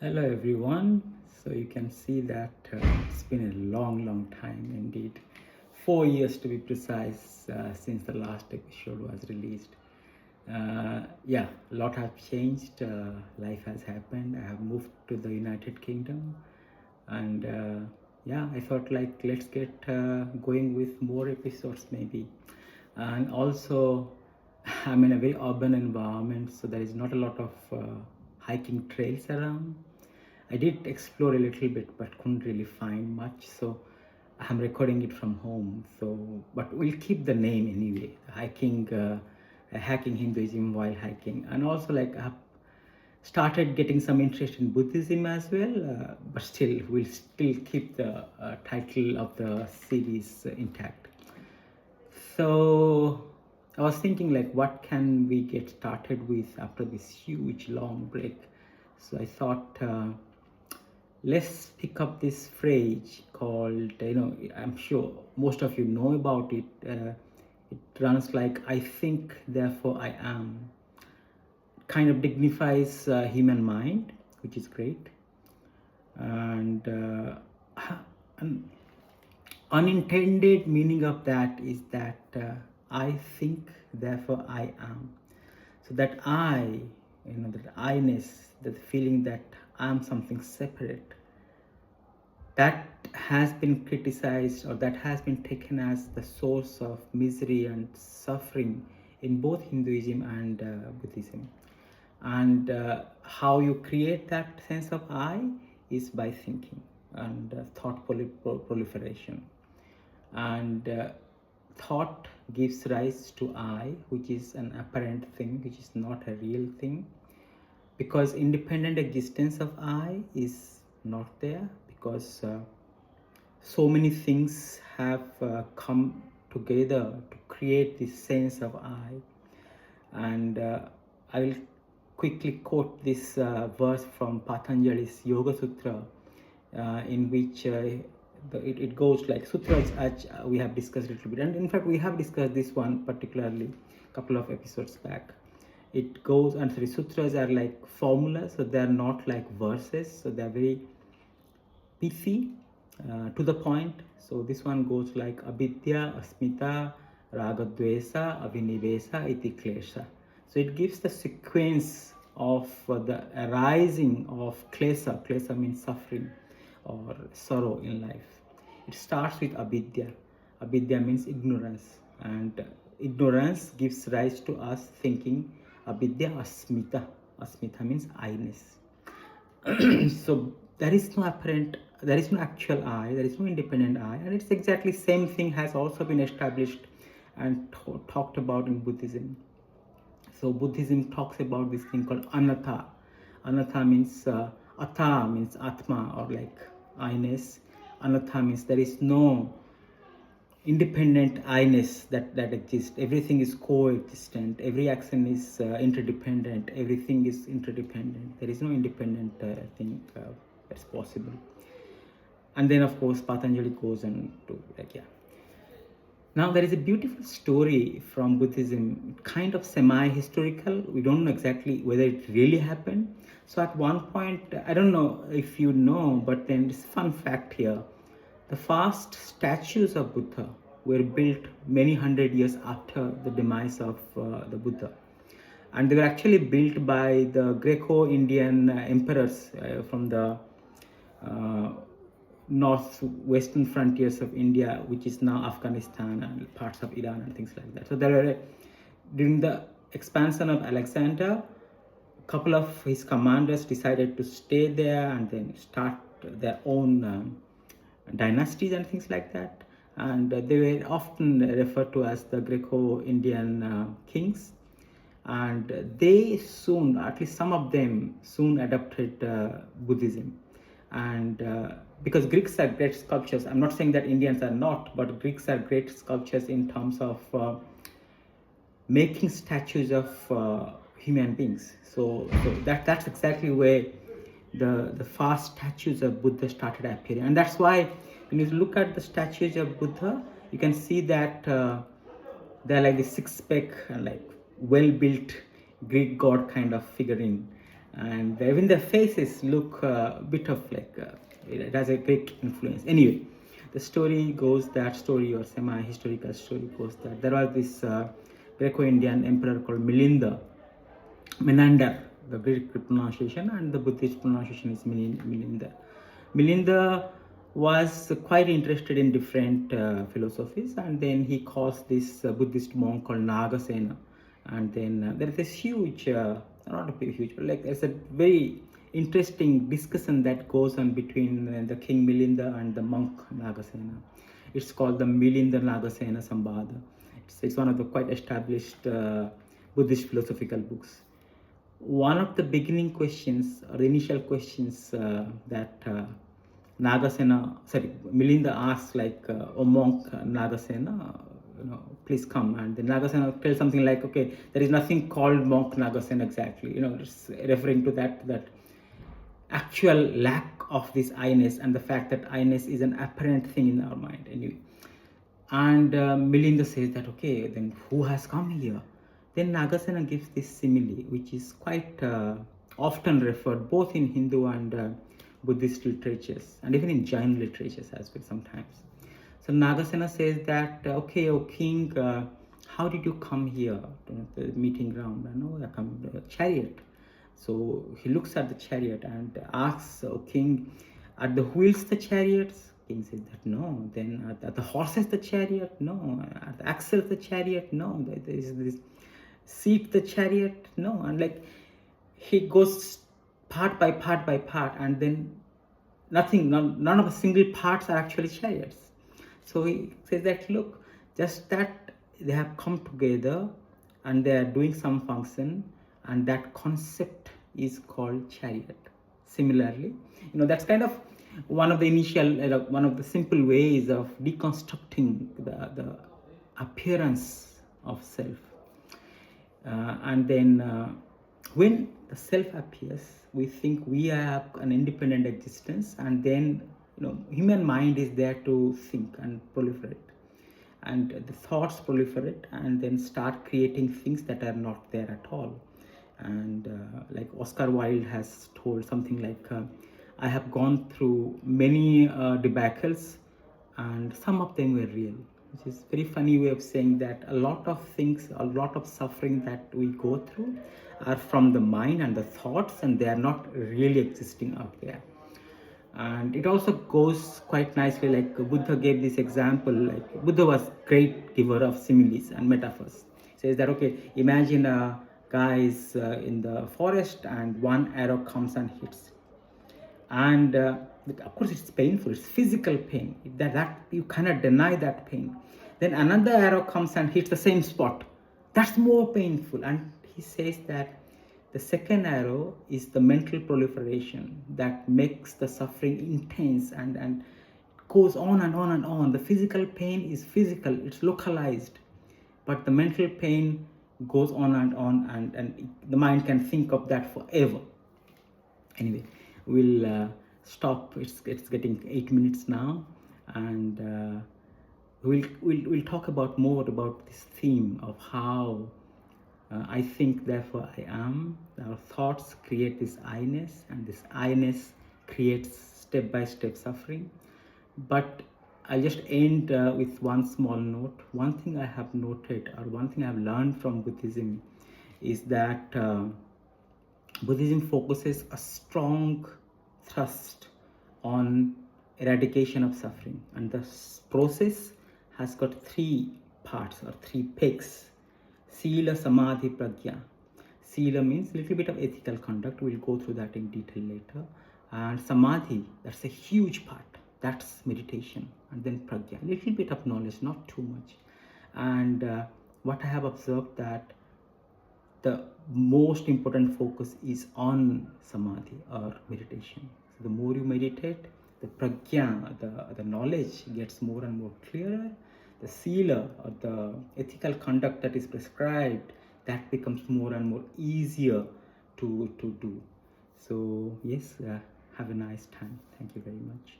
Hello everyone. So you can see that it's been a long time indeed. 4 years to be precise since the last episode was released. Yeah, a lot has changed. Life has happened. I have moved to the United Kingdom, and yeah, I thought like let's get going with more episodes maybe. And also, I'm in a very urban environment, so there is not a lot of hiking trails around. I did explore a little bit, but couldn't really find much. So I'm recording it from home. So, but we'll keep the name anyway. Hacking Hinduism while hiking, and also like I have started getting some interest in Buddhism as well. But still, we'll still keep the title of the series intact. So I was thinking like what can we get started with after this huge long break. So I thought let's pick up this phrase called, I'm sure most of you know about it. It runs like I think therefore I am. Kind of dignifies human mind, which is great. And an unintended meaning of that is that I think therefore I am. So that that I-ness, that feeling that I am something separate, that has been criticized, or that has been taken as the source of misery and suffering in both Hinduism and Buddhism. And how you create that sense of I is by thinking and thought proliferation. And thought gives rise to I, which is an apparent thing, which is not a real thing, because independent existence of I is not there, because so many things have come together to create this sense of I. And I will quickly quote this verse from Patanjali's Yoga Sutra, in which it goes like sutras, as we have discussed a little bit, and in fact we have discussed this one particularly a couple of episodes back. It goes, and sorry, sutras are like formulas, so they are not like verses, so they are very pithy, to the point. So this one goes like avidya, asmita, ragadvesa, avinivesa, iti klesha. So it gives the sequence of the arising of klesa. Klesa means suffering or sorrow in life. It starts with avidya. Avidya means ignorance, and ignorance gives rise to us thinking. Avidya, asmita. Asmita means I-ness. So there is no actual I, there is no independent I, and it's exactly same thing has also been established and talked about in Buddhism. So Buddhism talks about this thing called anatta. Anatta means atta means atma, or like I-ness. Anatta means there is no independent I-ness that exists. Everything is coexistent. Every action is interdependent. Everything is interdependent. There is no independent thing that's possible. And then, of course, Patanjali goes on to like, yeah. Now, there is a beautiful story from Buddhism, kind of semi-historical. We don't know exactly whether it really happened. So at one point, I don't know if you know, but then this fun fact here. The first statues of Buddha were built many hundred years after the demise of the Buddha. And they were actually built by the Greco-Indian emperors from the uh, northwestern frontiers of India, which is now Afghanistan and parts of Iran and things like that. So there were, during the expansion of Alexander, a couple of his commanders decided to stay there and then start their own dynasties and things like that. And they were often referred to as the Greco-Indian kings. And they soon, at least some of them, soon adopted Buddhism. And because Greeks are great sculptors, I'm not saying that Indians are not, but Greeks are great sculptors in terms of making statues of human beings. So that's exactly where the first statues of Buddha started appearing, and that's why when you look at the statues of Buddha, you can see that they're like the six-pack and like well-built Greek god kind of figurine, and even their faces look a bit of like it has a great influence. Anyway, the story goes that story or semi-historical story goes that there was this Greco-Indian emperor called Menander, the Greek pronunciation, and the Buddhist pronunciation is Milinda. Milinda was quite interested in different philosophies, and then he calls this Buddhist monk called Nagasena. And then there is this huge, not a big huge, but like there's a very interesting discussion that goes on between the King Milinda and the monk Nagasena. It's called the Milinda Nagasena Sambada. It's one of the quite established Buddhist philosophical books. One of the beginning questions or the initial questions that Milinda asks, like, "Oh monk Nagasena, please come." And then Nagasena tells something like, "Okay, there is nothing called monk Nagasena exactly." It's referring to that actual lack of this I-ness and the fact that I-ness is an apparent thing in our mind anyway. And Milinda says that, okay, then who has come here? Then Nagasena gives this simile, which is quite often referred both in Hindu and Buddhist literatures, and even in Jain literatures as well sometimes. So Nagasena says that, okay, O king, how did you come here to the meeting ground? I know I come in the chariot. So he looks at the chariot and asks, O king, are the wheels the chariots? King says that no. Then are the horses the chariot? No. Are the axles the chariot? No. There is this seat the chariot? No. And like he goes part by part by part, and then none of the single parts are actually chariots. So he says that, look, just that they have come together and they are doing some function, and that concept is called chariot. Similarly, that's kind of one of the initial, one of the simple ways of deconstructing the appearance of self. And then when the self appears, we think we have an independent existence, and then human mind is there to think and proliferate, and the thoughts proliferate and then start creating things that are not there at all. And like Oscar Wilde has told something like, I have gone through many debacles and some of them were real, which is very funny way of saying that a lot of things, a lot of suffering that we go through are from the mind and the thoughts, and they are not really existing out there. And it also goes quite nicely, like Buddha gave this example. Like Buddha was great giver of similes and metaphors. He says that, okay, imagine a guy is in the forest and one arrow comes and hits, and of course it's painful, it's physical pain, that you cannot deny that pain. Then another arrow comes and hits the same spot, that's more painful. And he says that the second arrow is the mental proliferation that makes the suffering intense and goes on and on and on. The physical pain is physical, it's localized, but the mental pain goes on and the mind can think of that forever. Anyway, we'll stop. It's getting 8 minutes now, and we'll talk about more about this theme of how I think, therefore I am. Our thoughts create this I-ness, and this I-ness creates step-by-step suffering. But I'll just end with one small note. One thing I have noted, or one thing I've learned from Buddhism, is that Buddhism focuses a strong thrust on eradication of suffering, and the process has got 3 parts or 3 pegs: Sila, Samadhi, Pragya. Sila means a little bit of ethical conduct. We'll go through that in detail later. And Samadhi, that's a huge part. That's meditation. And then Pragya, a little bit of knowledge, not too much. And what I have observed that the most important focus is on Samadhi or meditation. So the more you meditate, the Pragya, the knowledge gets more and more clearer. The Sila, or the ethical conduct that is prescribed, that becomes more and more easier to do. So yes, have a nice time. Thank you very much.